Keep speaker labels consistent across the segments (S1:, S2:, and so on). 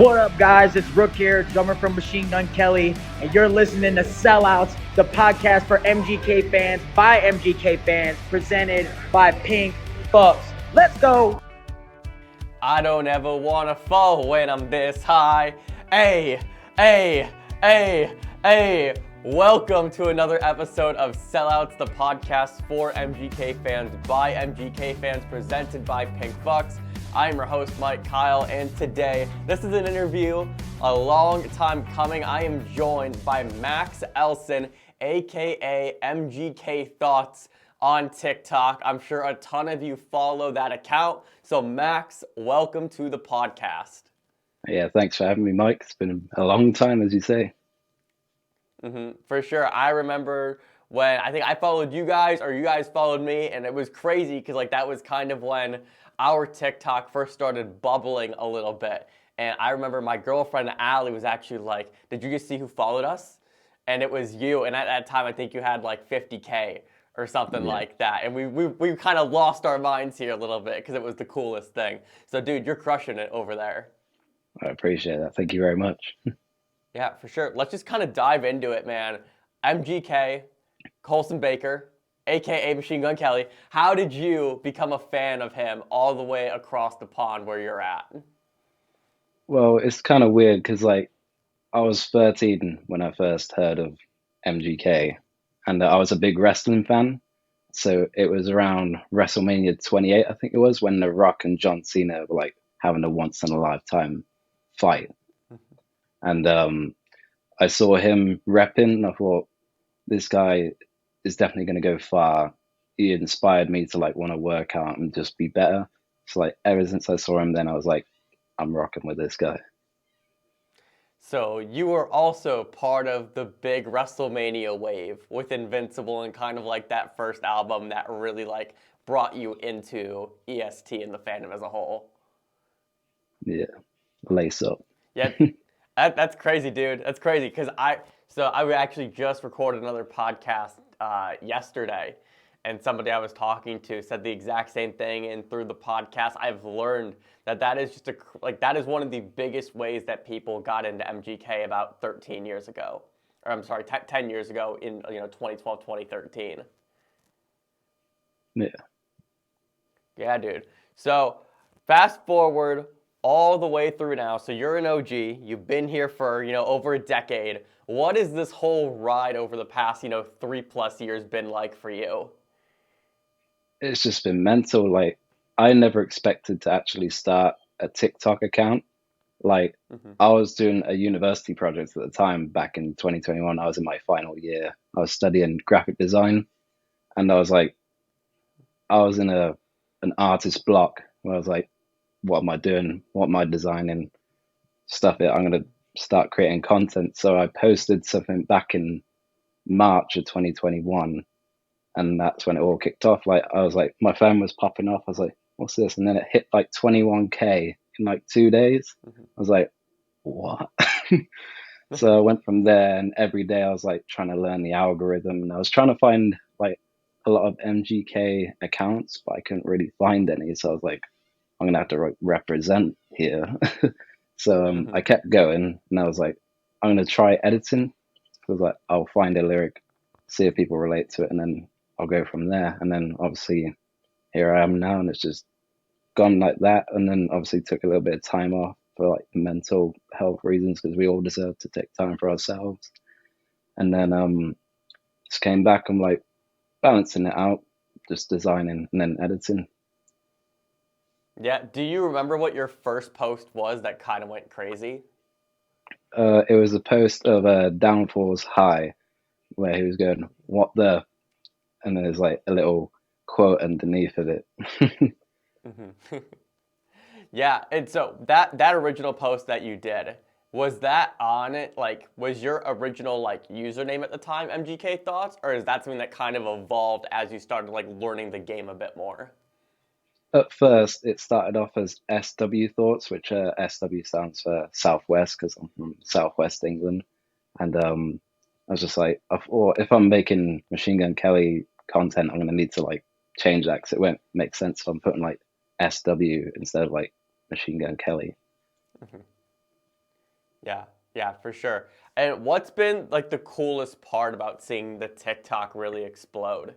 S1: What up, guys? It's Rook here, drummer from Machine Gun Kelly, and you're listening to Sellouts, the podcast for MGK fans by MGK fans, presented by Pink Bucks. Let's go!
S2: I don't ever wanna fall when I'm this high. Hey, hey, hey, hey. Welcome to another episode of Sellouts, the podcast for MGK fans by MGK fans, presented by Pink Bucks. I'm your host, Mike Kyle, and today, this is an interview, a long time coming. I am joined by Max Elson, aka MGK Thoughts on TikTok. I'm sure a ton of you follow that account. So Max, welcome to the podcast.
S3: Yeah, thanks for having me, Mike. It's been a long time, as you say.
S2: For sure. I remember when I think I followed you guys or you guys followed me, and it was crazy because that was kind of when our TikTok first started bubbling a little bit. And I remember my girlfriend Allie was actually like, "Did you just see who followed us?" And it was you. And at that time, I think you had 50K or something like that. And we kind of lost our minds here a little bit because it was the coolest thing. So dude, you're crushing it over there.
S3: I appreciate that. Thank you very much.
S2: Yeah, for sure. Let's just kind of dive into it, man. MGK, Colson Baker, aka Machine Gun Kelly. How did you become a fan of him all the way across the pond where you're at?
S3: Well, it's kind of weird because, I was 13 when I first heard of MGK, and I was a big wrestling fan. So it was around WrestleMania 28, I think it was, when The Rock and John Cena were having a once in a lifetime fight. And I saw him repping, and I thought, this guy is definitely going to go far. He inspired me to want to work out and just be better. So ever since I saw him, then I was like, I'm rocking with this guy.
S2: So you were also part of the big WrestleMania wave with Invincible and kind of that first album that really brought you into EST and the fandom as a whole.
S3: Yeah, lace up.
S2: Yeah, that's crazy, dude. That's crazy because I actually just recorded another podcast yesterday, and somebody I was talking to said the exact same thing. And through the podcast, I've learned that is just that is one of the biggest ways that people got into MGK about 13 years ago, or I'm sorry, 10 years ago in 2012, 2013.
S3: Yeah.
S2: Yeah, dude. So fast forward all the way through now. So you're an OG. You've been here for, over a decade. What has this whole ride over the past, 3+ years been like for you?
S3: It's just been mental. I never expected to actually start a TikTok account. I was doing a university project at the time back in 2021. I was in my final year. I was studying graphic design, and I was in an artist block where I was like, what am I doing? What am I designing? Stuff it. I'm going to start creating content. So I posted something back in March of 2021, and that's when it all kicked off. I was like, my phone was popping off. I was like, what's this? And then it hit 21K in 2 days. I was like, what? So I went from there, and every day I was trying to learn the algorithm, and I was trying to find a lot of MGK accounts, but I couldn't really find any. So I was like, I'm gonna have to represent here. So I kept going, and I was like, I'm gonna try editing. So I was like, I'll find a lyric, see if people relate to it, and then I'll go from there. And then obviously here I am now, and it's just gone like that. And then obviously took a little bit of time off for mental health reasons, because we all deserve to take time for ourselves. And then just came back. I'm balancing it out, just designing and then editing.
S2: Yeah. Do you remember what your first post was that kind of went crazy?
S3: It was a post of Downfall's High, where he was going, "What the?" And then there's a little quote underneath of it.
S2: Yeah, and so that original post that you did, was that on it? Was your original username at the time MGK Thoughts, or is that something that kind of evolved as you started learning the game a bit more?
S3: At first, it started off as SW Thoughts, which SW stands for Southwest, because I'm from Southwest England. And I was just I thought, if I'm making Machine Gun Kelly content, I'm going to need to change that, because it won't make sense if I'm putting SW instead of Machine Gun Kelly.
S2: Yeah, yeah, for sure. And what's been like the coolest part about seeing the TikTok really explode?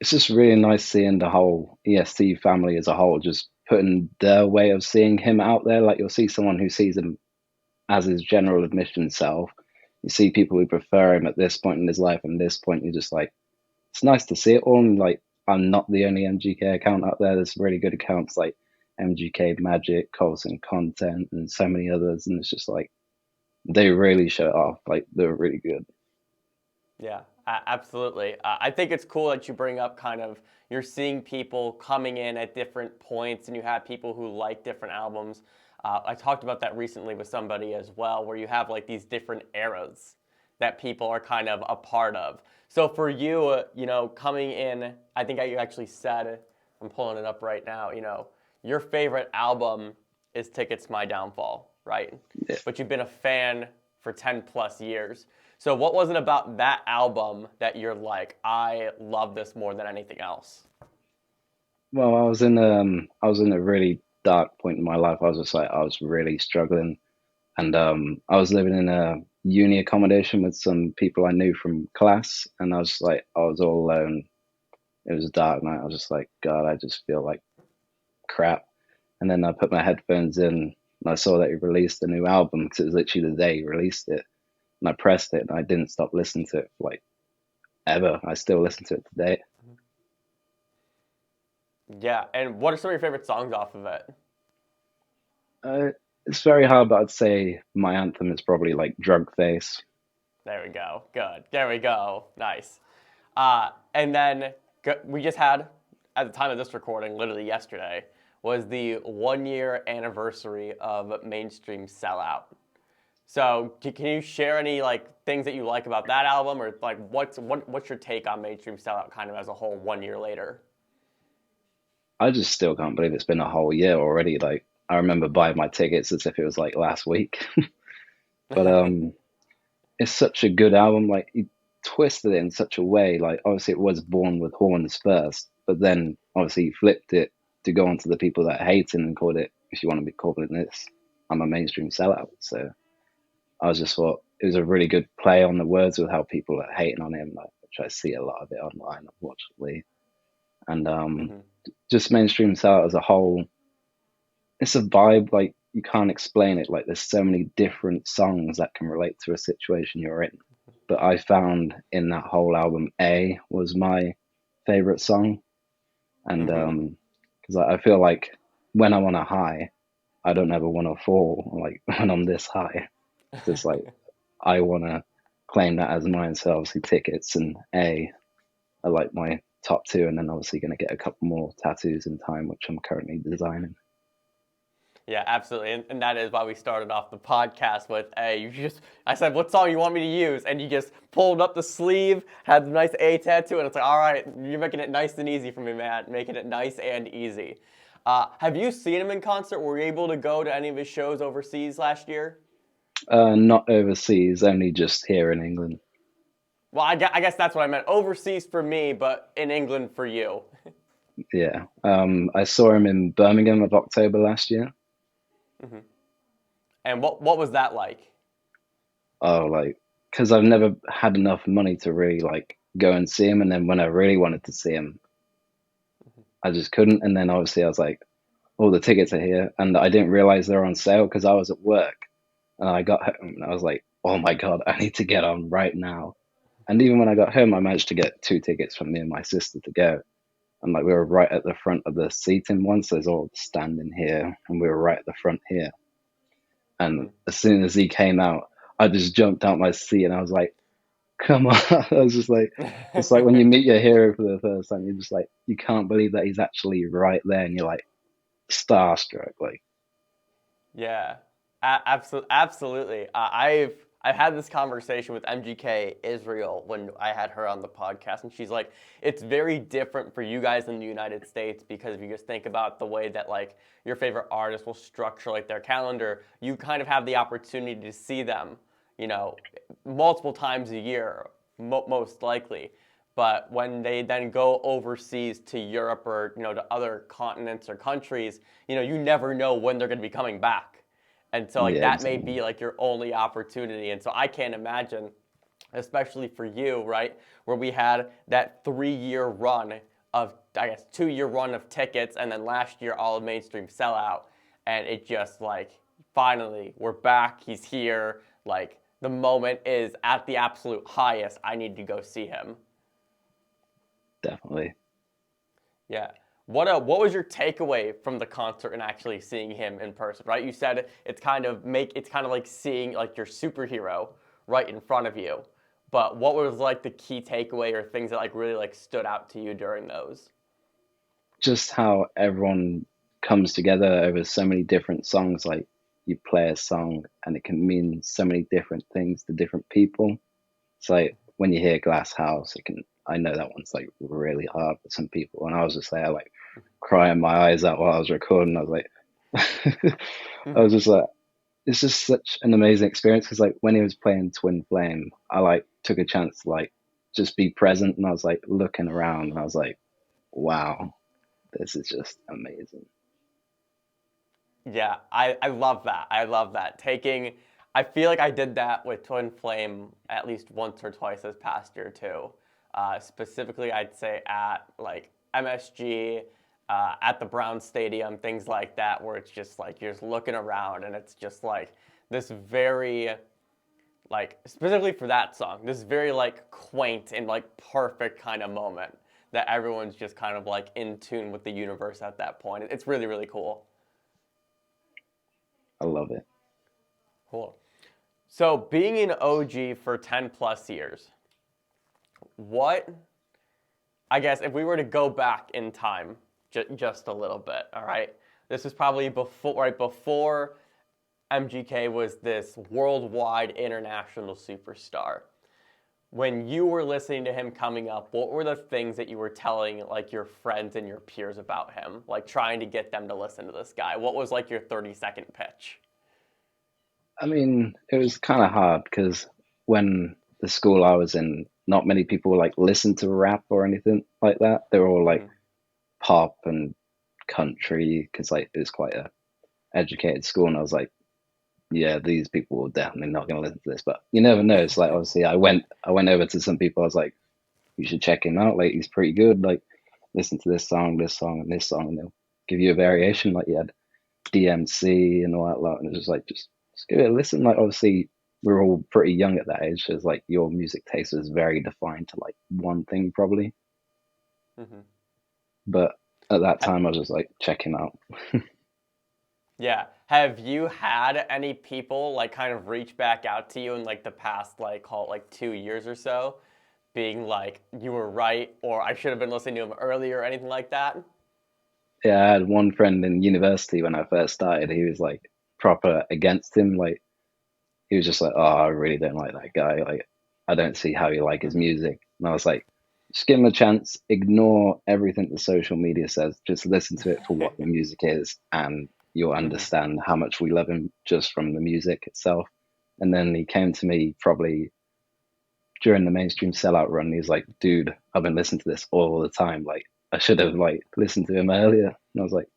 S3: It's just really nice seeing the whole EST family as a whole just putting their way of seeing him out there. Like you'll see someone who sees him as his general admission self. You see people who prefer him at this point in his life, and this point you're just like, it's nice to see it all. And like, I'm not the only MGK account out there. There's really good accounts like MGK Magic, Colson Content, and so many others. And it's just like they really show it off. Like they're really good.
S2: Yeah, absolutely. I think it's cool that you bring up kind of you're seeing people coming in at different points, and you have people who like different albums. I talked about that recently with somebody as well, where you have like these different eras that people are kind of a part of. So for you, coming in, I think you actually said, I'm pulling it up right now, your favorite album is Tickets to My Downfall, right?
S3: Yeah.
S2: But you've been a fan for 10 plus years. So what was it about that album that you're like, I love this more than anything else?
S3: Well, I was in a really dark point in my life. I was just like I was really struggling, and I was living in a uni accommodation with some people I knew from class, and I was just like I was all alone. It was a dark night. I was just like, God, I just feel like crap. And then I put my headphones in, and I saw that he released a new album because it was literally the day he released it, and I pressed it, and I didn't stop listening to it for like ever. I still listen to it today.
S2: Yeah, and what are some of your favorite songs off of it?
S3: Uh, it's very hard, but I'd say my anthem is probably like Drug Face.
S2: There we go. Good. There we go. Nice. And then we just had, at the time of this recording, literally yesterday, was the 1 year anniversary of Mainstream Sellout. So can you share any like things that you like about that album, or like what's your take on Mainstream Sellout kind of as a whole 1 year later?
S3: I just still can't believe it's been a whole year already. Like I remember buying my tickets as if it was like last week. But it's such a good album. Like he twisted it in such a way. Like obviously it was Born with Horns first, but then obviously he flipped it to go on to the people that hate him and called it, if you want to be calling this, I'm a mainstream sellout. So I was just thought it was a really good play on the words with how people are hating on him, like, which I see a lot of it online, unfortunately. And
S2: Hmm.
S3: just mainstream sellout as a whole, it's a vibe like you can't explain it. Like there's so many different songs that can relate to a situation you're in. But I found in that whole album, A was my favorite song, and
S2: Hmm.
S3: because I feel like when I'm on a high, I don't ever want to fall. Like when I'm this high, just like I want to claim that as mine. So obviously tickets and A are like my top two, and then obviously going to get a couple more tattoos in time, which I'm currently designing.
S2: Yeah, absolutely. And that is why we started off the podcast with I said, what song you want me to use? And you just pulled up the sleeve, had the nice A tattoo, and it's like, all right, you're making it nice and easy for me, man. Making it nice and easy. Have you seen him in concert? Were you able to go to any of his shows overseas last year?
S3: Not overseas, only just here in England.
S2: Well, I guess that's what I meant. Overseas for me, but in England for you.
S3: Yeah. I saw him in Birmingham of October last year.
S2: Hmm. And what was that like?
S3: Oh, like, because I've never had enough money to really like go and see him, and then when I really wanted to see him, I just couldn't. And then obviously I was like, "Oh, the tickets are here," and I didn't realize they're on sale because I was at work, and I got home and I was like, "Oh my God, I need to get on right now." And even when I got home, I managed to get two tickets from me and my sister to go. And like we were right at the front of the seating one, so there's all standing here, and we were right at the front here. And
S2: Hmm.
S3: as soon as he came out, I just jumped out my seat and I was like, come on. I was just like, it's like when you meet your hero for the first time, you're just like, you can't believe that he's actually right there. And you're like starstruck. Like,
S2: Yeah, absolutely. I've had this conversation with MGK Israel when I had her on the podcast, and she's like, it's very different for you guys in the United States because if you just think about the way that like your favorite artist will structure like their calendar, you kind of have the opportunity to see them, you know, multiple times a year, most likely. But when they then go overseas to Europe or to other continents or countries, you never know when they're going to be coming back. And so like
S3: Yeah,
S2: that may
S3: exactly.
S2: be like your only opportunity. And so I can't imagine, especially for you, right, where we had that 3-year run of, I guess, 2-year run of tickets, and then last year all of mainstream sellout, and it just like finally we're back. He's here. Like the moment is at the absolute highest. I need to go see him.
S3: Definitely.
S2: Yeah. What was your takeaway from the concert and actually seeing him in person? Right, you said it's kind of like seeing like your superhero right in front of you. But what was like the key takeaway or things that like really like stood out to you during those?
S3: Just how everyone comes together over so many different songs. Like you play a song and it can mean so many different things to different people. It's like when you hear Glass House, it can. I know that one's like really hard for some people, and I was just there like crying my eyes out while I was recording. I was like, I was
S2: Hmm.
S3: just like, it's just such an amazing experience because like when he was playing Twin Flame, I like took a chance to like just be present, and I was like looking around, and I was like, wow, this is just amazing.
S2: Yeah, I love that. I love that. I feel like I did that with Twin Flame at least once or twice this past year too. Specifically, I'd say at like MSG, at the Brown Stadium, things like that, where it's just like you're just looking around and it's just like this very, like, specifically for that song, this very like quaint and like perfect kind of moment that everyone's just kind of like in tune with the universe at that point. It's really, really cool.
S3: I love it.
S2: Cool. So being an OG for 10 plus years, what, I guess if we were to go back in time just a little bit, all right? This is probably before, right before MGK was this worldwide international superstar. When you were listening to him coming up, what were the things that you were telling like your friends and your peers about him? Like trying to get them to listen to this guy. What was like your 30-second pitch?
S3: I mean, it was kind of hard because when the school I was in, not many people like listen to rap or anything like that. They were all like
S2: Mm-hmm.
S3: pop and country because like it was quite a educated school, and I was like, yeah, these people are definitely not going to listen to this. But you never know. It's like obviously I went over to some people. I was like, you should check him out. Like he's pretty good. Like listen to this song, and this song, and they'll give you a variation. Like you had DMC and all that lot, and it's just like just give it a listen. Like obviously we're all pretty young at that age, so it's like your music taste is very defined to like one thing probably.
S2: Mm-hmm.
S3: But at that time I was just like check him out.
S2: Yeah. Have you had any people like kind of reach back out to you in like the past, like call it like 2 years or so, being like, you were right, or I should have been listening to him earlier, or anything like that?
S3: Yeah, I had one friend in university when I first started. He was like proper against him. Like he was just like, oh, I really don't like that guy. Like I don't see how you like his
S2: Mm-hmm.
S3: music. And I was like, just give him a chance. Ignore everything the social media says. Just listen to it for what the music is, and you'll
S2: Mm-hmm.
S3: understand how much we love him just from the music itself. And then he came to me probably during the mainstream sellout run. He was like, dude, I've been listening to this all the time. Like I should have like listened to him earlier. And I was like,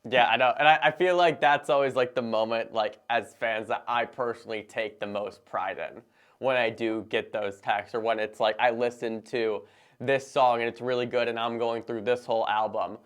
S2: Yeah, I know. And I feel like that's always like the moment, like as fans, that I personally take the most pride in when I do get those texts, or when it's like I listen to this song and it's really good and I'm going through this whole album.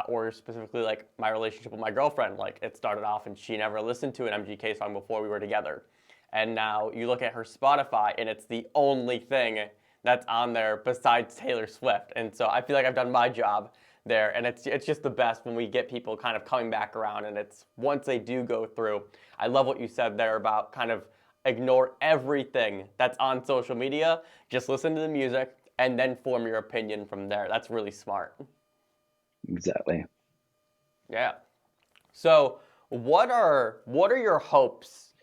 S2: Or specifically like my relationship with my girlfriend, like it started off and she never listened to an MGK song before we were together. And now you look at her Spotify and it's the only thing that's on there besides Taylor Swift. And so I feel like I've done my job there, and it's just the best when we get people kind of coming back around, and it's once they do go through. I love what you said there about kind of ignore everything that's on social media, just listen to the music and then form your opinion from there. That's really smart.
S3: exactly.
S2: Yeah. So, what are your hopes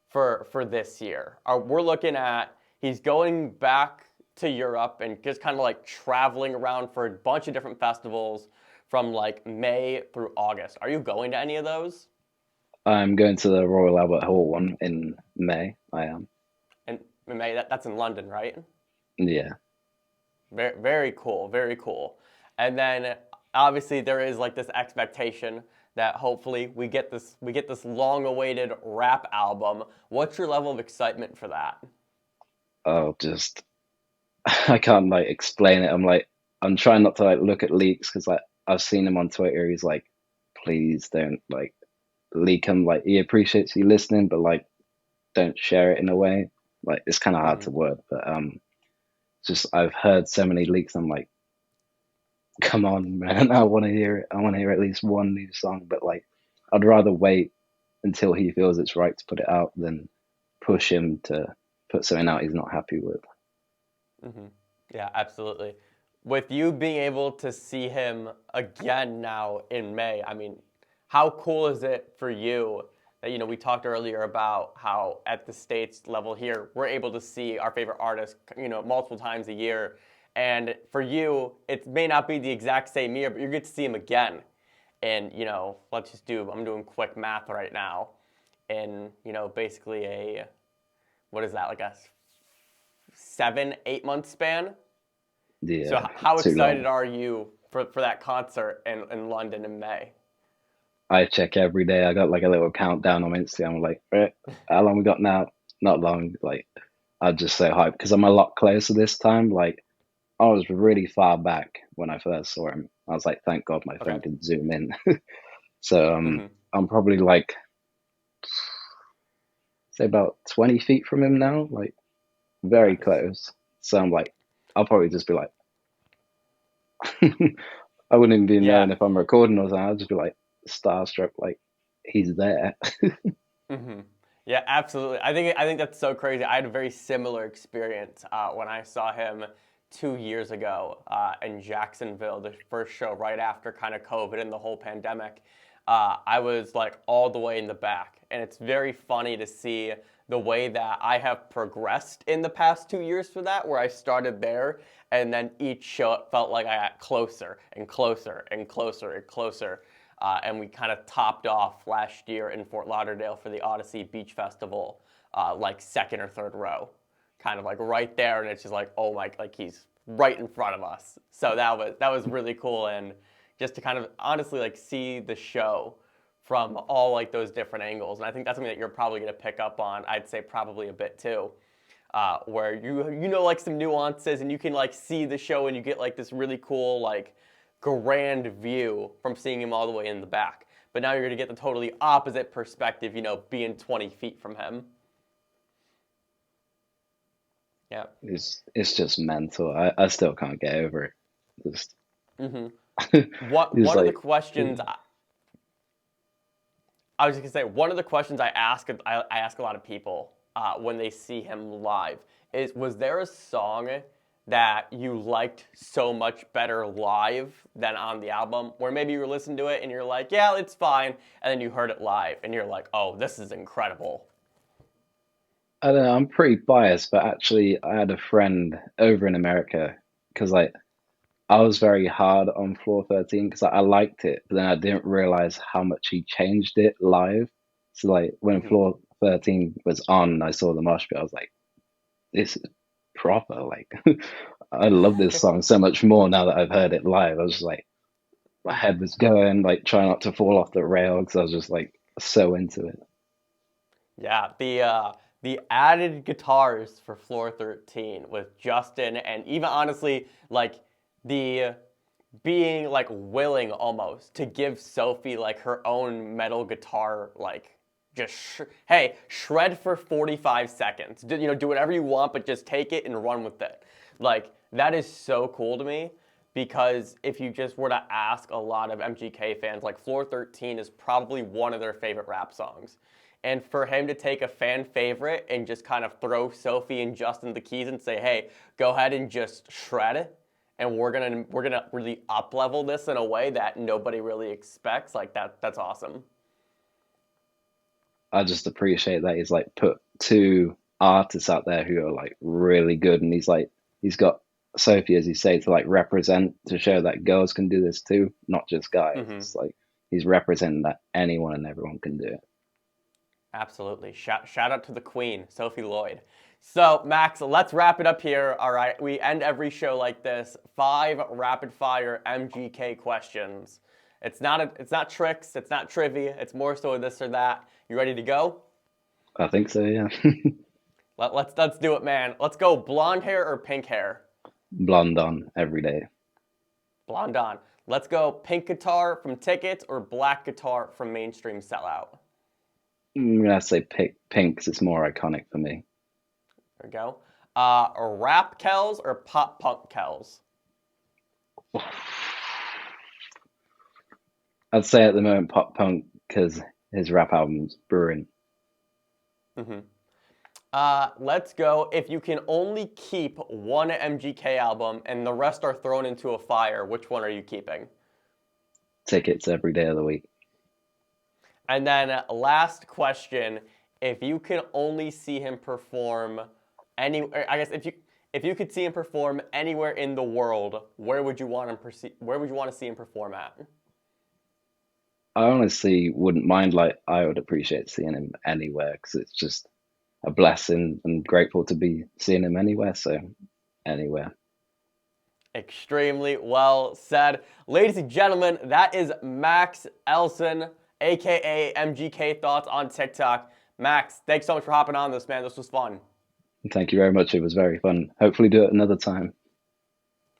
S2: for this year? We're looking at, he's going back to Europe and just kind of like traveling around for a bunch of different festivals from like May through August. Are you going to any of those?
S3: I'm going to the Royal Albert Hall one in May. I am.
S2: And May, that's in London, right?
S3: Yeah.
S2: Very, very cool, very cool. And then obviously there is like this expectation that hopefully we get this long-awaited rap album. What's your level of excitement for that?
S3: Oh, just I can't like explain it. I'm trying not to like look at leaks because like I've seen him on Twitter. He's like, please don't like leak him. Like he appreciates you listening, but like don't share it in a way. Like it's kind of hard to word, but just I've heard so many leaks. I'm like, come on, man, I want to hear it. I want to hear at least one new song, but like I'd rather wait until he feels it's right to put it out than push him to put something out he's not happy with.
S2: Mm-hmm. Yeah, absolutely. With you being able to see him again now in May, I mean, how cool is it for you that, we talked earlier about how at the States level here, we're able to see our favorite artists, multiple times a year. And for you, it may not be the exact same year, but you get to see him again. And, I'm doing quick math right now. And, basically what is that, like a 7-8 month span?
S3: Yeah.
S2: So how
S3: too
S2: excited
S3: long.
S2: are you for that concert in London in May?
S3: I check every day. I got like a little countdown on Instagram. I'm like, how long we got now? Not long. Like, I'm just so hyped because I'm a lot closer this time. Like, I was really far back when I first saw him. I was like, thank God my
S2: Okay.
S3: phone could zoom in. So
S2: Mm-hmm.
S3: I'm probably like, say about 20 feet from him now, like very
S2: Nice.
S3: close. So I'm like, I'll probably just be like, I wouldn't even be
S2: Yeah.
S3: knowing if I'm recording or something. I'll just be like starstruck, like he's there.
S2: Mm-hmm. Yeah, absolutely. I think that's so crazy. I had a very similar experience when I saw him 2 years ago in Jacksonville, the first show right after kind of COVID and the whole pandemic. I was like all the way in the back, and it's very funny to see the way that I have progressed in the past 2 years for that, where I started there, and then each show it felt like I got closer and closer and closer and closer. And we kind of topped off last year in Fort Lauderdale for the Odyssey Beach Festival, like second or third row, kind of like right there, and it's just like, oh my, like he's right in front of us. So that was really cool, and just to kind of honestly like see the show from all like those different angles, and I think that's something that you're probably going to pick up on. I'd say probably a bit too. Where you know like some nuances and you can like see the show and you get like this really cool like grand view from seeing him all the way in the back. But now you're going to get the totally opposite perspective, being 20 feet from him. Yeah.
S3: It's just mental. I still can't get over it. Just he's
S2: One of the
S3: like,
S2: questions I was just gonna say, one of the questions I ask a lot of people when they see him live is, was there a song that you liked so much better live than on the album, where maybe you were listening to it and you're like, yeah, it's fine, and then you heard it live and you're like, oh, this is incredible.
S3: I don't know. I'm pretty biased, but actually, I had a friend over in America because like I was very hard on Floor 13 because I liked it, but then I didn't realize how much he changed it live. So like when
S2: Hmm.
S3: Floor 13 was on, and I saw the mosh pit. I was like, this is proper. Like I love this song so much more now that I've heard it live. I was just like, my
S2: Hmm.
S3: head was going, like trying not to fall off the rail because I was just like so into it.
S2: Yeah, the added guitars for Floor 13 with Justin, and even honestly, like the being like willing almost to give Sophie like her own metal guitar, like just hey, shred for 45 seconds. Do whatever you want, but just take it and run with it. Like that is so cool to me, because if you just were to ask a lot of MGK fans, like Floor 13 is probably one of their favorite rap songs. And for him to take a fan favorite and just kind of throw Sophie and Justin the keys and say, hey, go ahead and just shred it, and we're gonna really up level this in a way that nobody really expects, like that's awesome.
S3: I just appreciate that he's like put two artists out there who are like really good, and he's got Sophie, as you say, to like represent, to show that girls can do this too, not just guys.
S2: Hmm.
S3: It's like he's representing that anyone and everyone can do it.
S2: Absolutely. Shout out to the queen, Sophie Lloyd. So, Max, let's wrap it up here. All right. We end every show like this. 5 rapid fire MGK questions. It's not tricks, it's not trivia, it's more so this or that. You ready to go?
S3: I think so, yeah.
S2: Let's do it, man. Let's go blonde hair or pink hair?
S3: Blonde on every day.
S2: Blonde on. Let's go pink guitar from Tickets or black guitar from Mainstream Sellout?
S3: I'm gonna say pink 'cause it's more iconic for me.
S2: There we go. Rap Kells or pop punk Kells?
S3: I'd say at the moment pop punk because his rap album's brilliant.
S2: Mm-hmm. Let's go. If you can only keep one MGK album and the rest are thrown into a fire, which one are you keeping?
S3: Tickets every day of the week.
S2: And then last question, if you can only see him perform if you could see him perform anywhere in the world, where would you want to see him perform at?
S3: I honestly wouldn't mind, like, I would appreciate seeing him anywhere because it's just a blessing and grateful to be seeing him anywhere. So, anywhere.
S2: Extremely well said. Ladies and gentlemen, that is Max Elson, aka MGK Thoughts on TikTok. Max, thanks so much for hopping on this, man. This was fun.
S3: Thank you very much. It was very fun. Hopefully do it another time.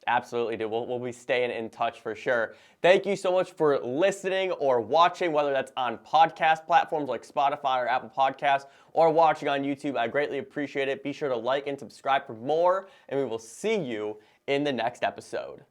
S2: Absolutely, dude. We'll be staying in touch for sure. Thank you so much for listening or watching, whether that's on podcast platforms like Spotify or Apple Podcasts, or watching on YouTube. I greatly appreciate it. Be sure to like and subscribe for more, and we will see you in the next episode.